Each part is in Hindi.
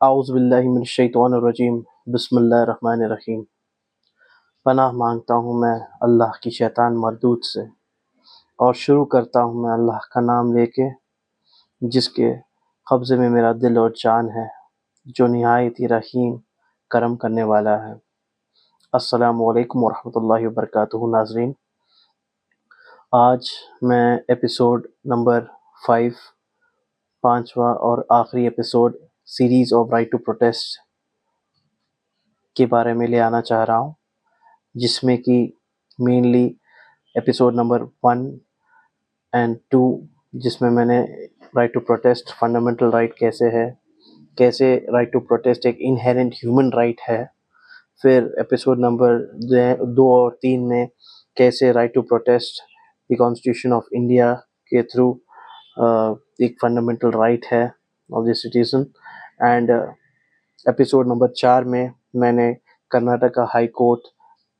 आऊज़ु बिल्लाहि मिनश्शैतानिर्रजीम बिस्मिल्लाहिर्रहमानिर्रहीम। पनाह मांगता हूँ मैं अल्लाह की शैतान मरदूद से और शुरू करता हूँ मैं अल्लाह का नाम लेके जिसके कब्ज़े में मेरा दिल और जान है, जो निहायत ही रहीम करम करने वाला है। अस्सलामु अलैकुम वरहमतुल्लाहि वबरकातुहू। नाज़रीन, आज मैं एपिसोड नंबर 5, पाँचवा और आखिरी episode series of right to protest के बारे में ले आना चाह रहा हूँ, जिसमें कि मेनली एपिसोड नंबर 1 एंड 2 जिसमें मैंने right to protest fundamental right कैसे है, कैसे राइट टू प्रोटेस्ट एक इनहेरेंट ह्यूमन राइट है। फिर एपिसोड नंबर 2 और 3 में कैसे right to protest the constitution of India के थ्रू एक फंडामेंटल राइट है of the citizen. And episode number 4 में मैंने कर्नाटका हाई कोर्ट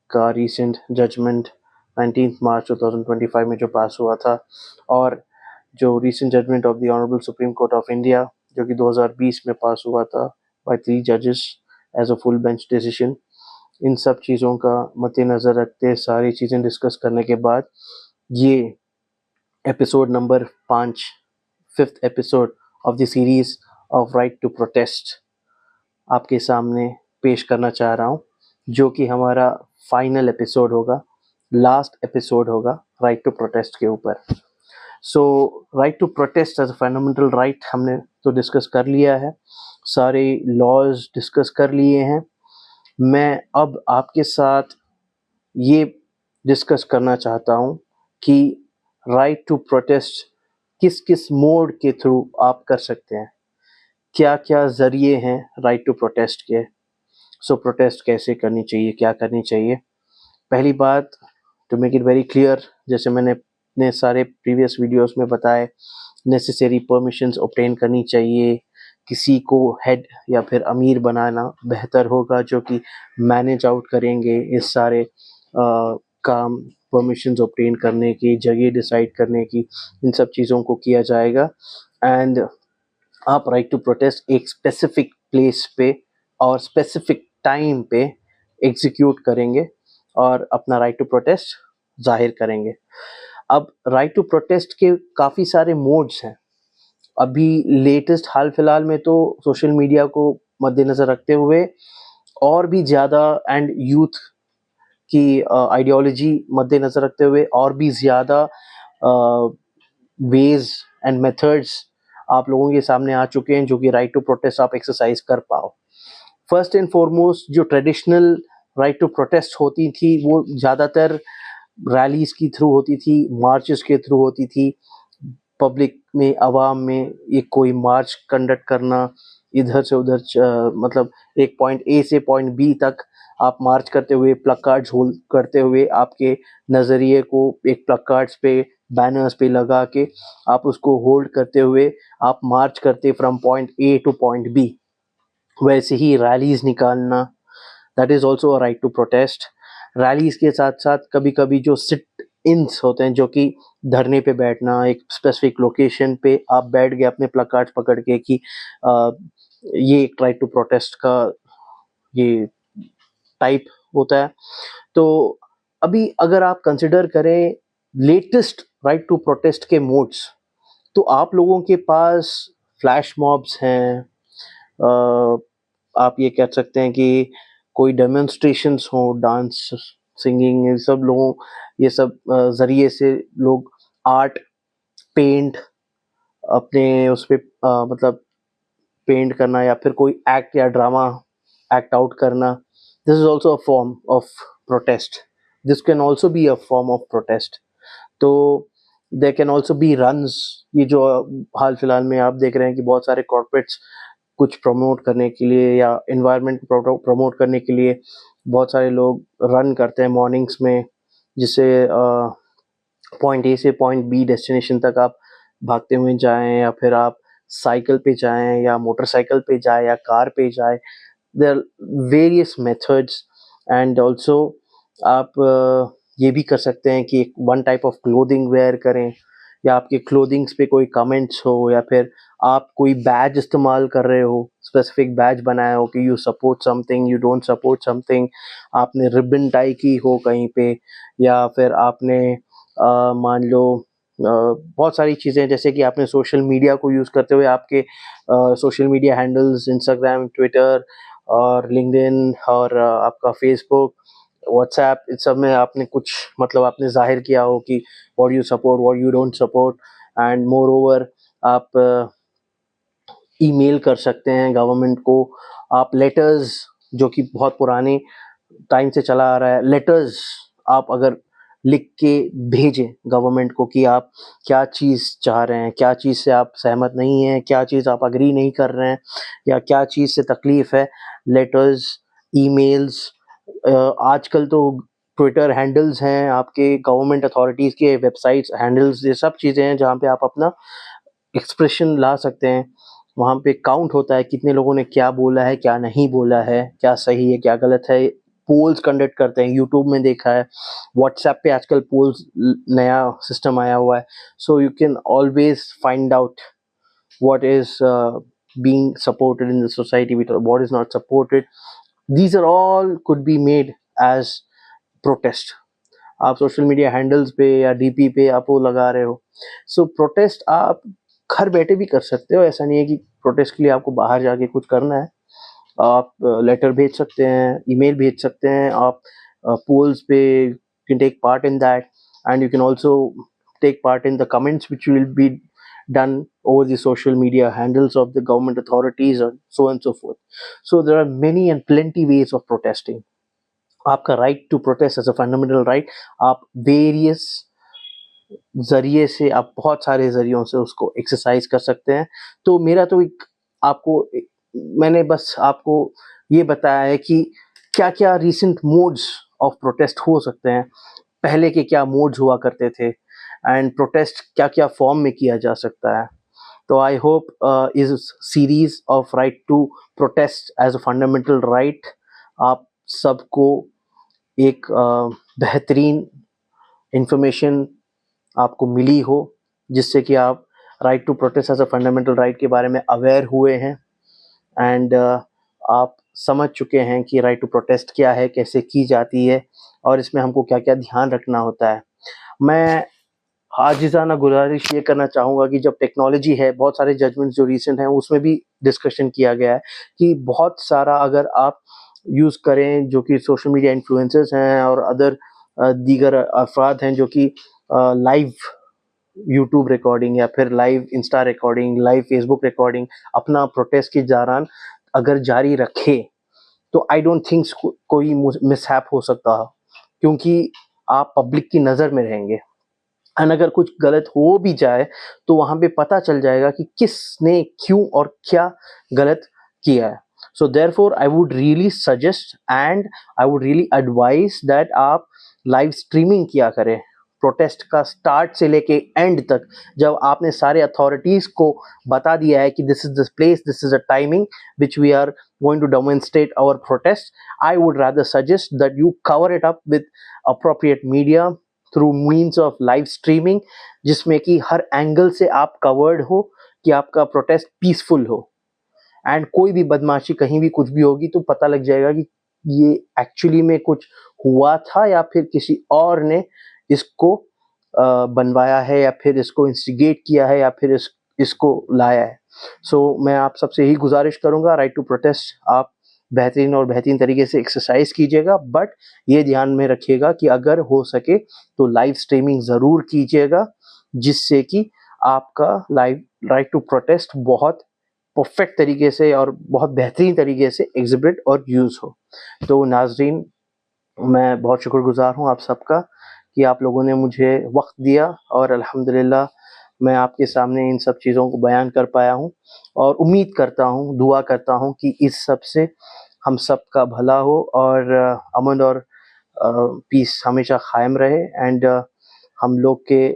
का रीसेंट जजमेंट 19 मार्च 2025 में जो पास हुआ था, और जो recent judgment of the honourable supreme court of India जो कि 2020 में पास हुआ था बाय 3 जजेस as a full bench decision, इन सब चीज़ों का मद्देनज़र रखते सारी चीज़ें डिस्कस करने के बाद ये episode number 5, 5th episode of the series of right to protest आपके सामने पेश करना चाह रहा हूँ, जो कि हमारा फाइनल एपिसोड होगा, लास्ट एपिसोड होगा राइट टू प्रोटेस्ट के ऊपर। So right to protest as a fundamental right हमने तो डिस्कस कर लिया है, सारे लॉज डिस्कस कर लिए हैं। मैं अब आपके साथ ये डिस्कस करना चाहता हूँ कि राइट टू प्रोटेस्ट किस किस मोड के थ्रू आप कर सकते हैं, क्या क्या ज़रिए हैं राइट टू प्रोटेस्ट के। सो प्रोटेस्ट कैसे करनी चाहिए, क्या करनी चाहिए। पहली बात, to make it very clear, जैसे मैंने अपने सारे प्रीवियस वीडियोस में बताए, नेसेसरी परमिशंस ऑब्टेन करनी चाहिए। किसी को हेड या फिर अमीर बनाना बेहतर होगा जो कि मैनेज आउट करेंगे इस सारे काम, परमिशंस ऑब्टेन करने की, जगह डिसाइड करने की, इन सब चीज़ों को किया जाएगा। एंड आप राइट टू प्रोटेस्ट एक स्पेसिफिक प्लेस पे और स्पेसिफिक टाइम पे एग्जीक्यूट करेंगे और अपना राइट टू प्रोटेस्ट जाहिर करेंगे। अब राइट टू प्रोटेस्ट के काफ़ी सारे मोड्स हैं। अभी लेटेस्ट हाल फिलहाल में तो सोशल मीडिया को मद्देनज़र रखते हुए और भी ज़्यादा, एंड यूथ की आइडियोलॉजी मद्देनज़र रखते हुए और भी ज़्यादा वेज एंड मेथड्स आप लोगों के सामने आ चुके हैं जो कि राइट टू प्रोटेस्ट आप एक्सरसाइज कर पाओ। फर्स्ट एंड फॉरमोस्ट जो ट्रेडिशनल राइट टू प्रोटेस्ट होती थी वो ज़्यादातर रैलीज की थ्रू होती थी, मार्चेस के थ्रू होती थी। पब्लिक में, आवाम में एक कोई मार्च कंडक्ट करना, इधर से उधर मतलब एक पॉइंट ए से पॉइंट बी तक आप मार्च करते हुए, प्लकार्ड्स होल्ड करते हुए, आपके नज़रिए को एक प्लकार्ड्स पे, बैनर्स पे लगा के आप उसको होल्ड करते हुए आप मार्च करते from point A to point B. वैसे ही रैलीज निकालना, that is also a right to protest. Rallies के साथ साथ कभी कभी जो सिट इन्स होते हैं, जो कि धरने पे बैठना, एक स्पेसिफिक लोकेशन पे आप बैठ गए अपने प्लकार्ड्स पकड़ के कि ये एक राइट टू प्रोटेस्ट का ये टाइप होता है। तो अभी अगर आप कंसिडर करें लेटेस्ट राइट टू प्रोटेस्ट के मोड्स, तो आप लोगों के पास फ्लैश मॉब्स हैं, आप ये कह सकते हैं कि कोई डेमोन्स्ट्रेशंस हो, डांस, सिंगिंग, ये सब लोगों, ये सब ज़रिए से लोग आर्ट, पेंट अपने उस पे मतलब पेंट करना या फिर कोई एक्ट या ड्रामा एक्ट आउट करना, this is also a form of protest. This can also be a form of protest. तो there can also be runs. ये जो हाल फिलहाल में आप देख रहे हैं कि बहुत सारे कॉर्पोरेट्स कुछ प्रमोट करने के लिए या इन्वायरमेंट प्रमोट करने के लिए बहुत सारे लोग रन करते हैं मॉर्निंग्स में, जिससे पॉइंट ए से पॉइंट बी डेस्टिनेशन तक आप भागते हुए जाएं, या फिर आप साइकिल पे जाएं या मोटरसाइकिल पे जाएं या कार पे जाएं। There are various methods. And also आप ये भी कर सकते हैं कि एक one type of clothing wear करें, या आपके क्लोथिंग्स पे कोई कमेंट्स हो, या फिर आप कोई बैज इस्तेमाल कर रहे हो, स्पेसिफिक बैज बनाया हो कि you support something, you don't support something, आपने रिबन टाई की हो कहीं पे, या फिर आपने मान लो बहुत सारी चीज़ें, जैसे कि आपने सोशल मीडिया को यूज़ करते हुए आपके social media handles Instagram, Twitter और लिंक्डइन और आपका फेसबुक, व्हाट्सएप, इस सब में आपने कुछ मतलब आपने जाहिर किया हो कि what you support, what you don't support. And more over आप ईमेल कर सकते हैं गवर्नमेंट को, आप लेटर्स, जो कि बहुत पुराने टाइम से चला आ रहा है, लेटर्स आप अगर लिख के भेजें गवर्नमेंट को कि आप क्या चीज़ चाह रहे हैं, क्या चीज़ से आप सहमत नहीं हैं, क्या चीज़ आप अग्री नहीं कर रहे हैं, या क्या चीज़ से तकलीफ़ है, लेटर्स, ईमेल्स, आजकल तो ट्विटर हैंडल्स हैं आपके, गवर्नमेंट अथॉरिटीज़ के वेबसाइट्स हैंडल्स, ये सब चीज़ें हैं जहाँ पे आप अपना एक्सप्रेशन ला सकते हैं। वहाँ पे काउंट होता है कितने लोगों ने क्या बोला है, क्या नहीं बोला है, क्या सही है, क्या गलत है। पोल्स कंडक्ट करते हैं, यूट्यूब में देखा है, व्हाट्सएप पे आजकल पोल्स नया सिस्टम आया हुआ है। So you can always find out what is being supported in the society, what is not supported. These are all could be made as protest. आप सोशल मीडिया हैंडल्स पे या डीपी पे आप वो लगा रहे हो। सो प्रोटेस्ट आप घर बैठे भी कर सकते हो, ऐसा नहीं है कि प्रोटेस्ट के लिए आपको बाहर जाके कुछ करना है। आप लेटर भेज सकते हैं, ईमेल भेज सकते हैं, आप पोल्स पे can take part in that, and you can also take part in the comments which will be done over the social media handles of the government authorities and so on and so forth. So there are many and plenty ways of protesting. आपका right to protest as a fundamental right, आप वेरियस जरिए से, आप बहुत सारे जरियों से उसको एक्सरसाइज कर सकते हैं। तो मेरा तो एक आपको मैंने बस आपको ये बताया है कि क्या क्या रिसेंट मोड्स ऑफ प्रोटेस्ट हो सकते हैं, पहले के क्या मोड्स हुआ करते थे, एंड प्रोटेस्ट क्या क्या फॉर्म में किया जा सकता है। तो आई होप इस series of right to protest as a fundamental right आप सबको एक बेहतरीन इंफॉर्मेशन आपको मिली हो, जिससे कि आप right to protest as a fundamental right के बारे में अवेयर हुए हैं, एंड आप समझ चुके हैं कि राइट टू प्रोटेस्ट क्या है, कैसे की जाती है, और इसमें हमको क्या क्या ध्यान रखना होता है। मैं आजिज़ाना गुजारिश ये करना चाहूँगा कि जब टेक्नोलॉजी है, बहुत सारे जजमेंट्स जो रिसेंट हैं उसमें भी डिस्कशन किया गया है कि बहुत सारा अगर आप यूज़ करें, जो कि सोशल मीडिया इन्फ्लुएंसर्स हैं और अदर दीगर अफराद हैं जो कि लाइव यूट्यूब रिकॉर्डिंग या फिर live Insta recording, live Facebook recording, अपना प्रोटेस्ट की दौरान अगर जारी रखे, तो आई डोंट थिंक कोई मिसहैप हो सकता, क्योंकि आप पब्लिक की नज़र में रहेंगे। एंड अगर कुछ गलत हो भी जाए तो वहाँ पे पता चल जाएगा कि किसने क्यों और क्या गलत किया है। So therefore I would really suggest and I would really advice that आप लाइव स्ट्रीमिंग किया करें प्रोटेस्ट का, स्टार्ट से लेके एंड तक। जब आपने सारे अथॉरिटीज़ को बता दिया है कि this is the place, this is a timing which we are going to demonstrate our protest, I would rather suggest that you cover it up with appropriate media through means of live streaming, जिसमें कि हर एंगल से आप कवर्ड हो, कि आपका प्रोटेस्ट पीसफुल हो, एंड कोई भी बदमाशी कहीं भी कुछ भी होगी तो पता लग जाएगा कि ये एक्चुअली में कुछ हुआ था या फिर किसी और ने इसको बनवाया है, या फिर इसको इंस्टिगेट किया है, या फिर इसको लाया है। सो मैं आप सबसे यही गुजारिश करूँगा, राइट टू प्रोटेस्ट आप बेहतरीन और बेहतरीन तरीके से एक्सरसाइज कीजिएगा, बट ये ध्यान में रखिएगा कि अगर हो सके तो लाइव स्ट्रीमिंग ज़रूर कीजिएगा, जिससे कि आपका लाइव राइट टू प्रोटेस्ट बहुत परफेक्ट तरीके से और बहुत बेहतरीन तरीके से एग्जिबिट और यूज़ हो। तो नाजरीन, मैं बहुत शुक्रगुजार हूँ आप सबका कि आप लोगों ने मुझे वक्त दिया, और अल्हम्दुलिल्लाह मैं आपके सामने इन सब चीज़ों को बयान कर पाया हूँ, और उम्मीद करता हूँ, दुआ करता हूँ कि इस सब से हम सब का भला हो और अमन और पीस हमेशा कायम रहे, एंड हम लोग के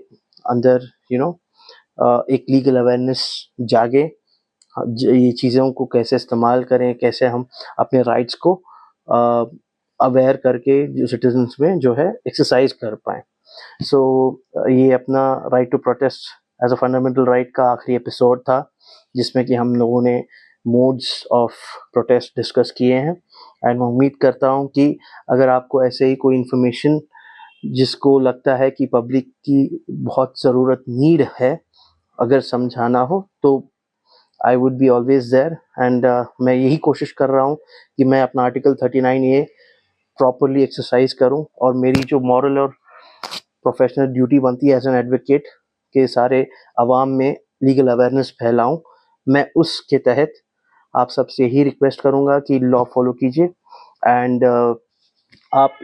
अंदर एक लीगल अवेयरनेस जागे, ये चीज़ों को कैसे इस्तेमाल करें, कैसे हम अपने राइट्स को अवेयर करके जो सिटीजन्स में जो है एक्सरसाइज कर पाएँ। सो ये अपना right to protest as a fundamental right का आखिरी एपिसोड था, जिसमें कि हम लोगों ने मोड्स ऑफ प्रोटेस्ट डिस्कस किए हैं। एंड मैं उम्मीद करता हूँ कि अगर आपको ऐसे ही कोई इन्फॉर्मेशन जिसको लगता है कि पब्लिक की बहुत ज़रूरत नीड है अगर समझाना हो, तो I would be always there. And मैं यही कोशिश कर रहा हूँ कि मैं अपना आर्टिकल 39A प्रॉपरली एक्सरसाइज करूँ, और मेरी जो मॉरल और प्रोफेशनल ड्यूटी बनती है एज एन एडवोकेट के सारे अवाम में लीगल अवेयरनेस फैलाऊँ। मैं उसके तहत आप सबसे यही रिक्वेस्ट करूँगा कि लॉ फॉलो कीजिए। एंड आप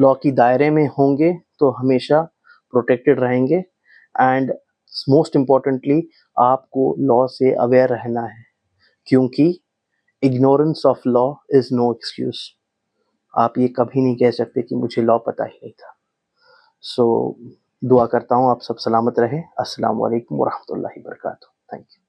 लॉ की दायरे में होंगे तो हमेशा प्रोटेक्टेड रहेंगे। एंड मोस्ट इम्पॉर्टेंटली आपको लॉ से अवेयर रहना है, क्योंकि ignorance of law is no excuse. आप ये कभी नहीं कह सकते कि मुझे लॉ पता ही नहीं था। सो दुआ करता हूँ आप सब सलामत रहें। अस्सलाम वालेकुम वरहमतुल्लाहि वबरकातुहू। Thank you.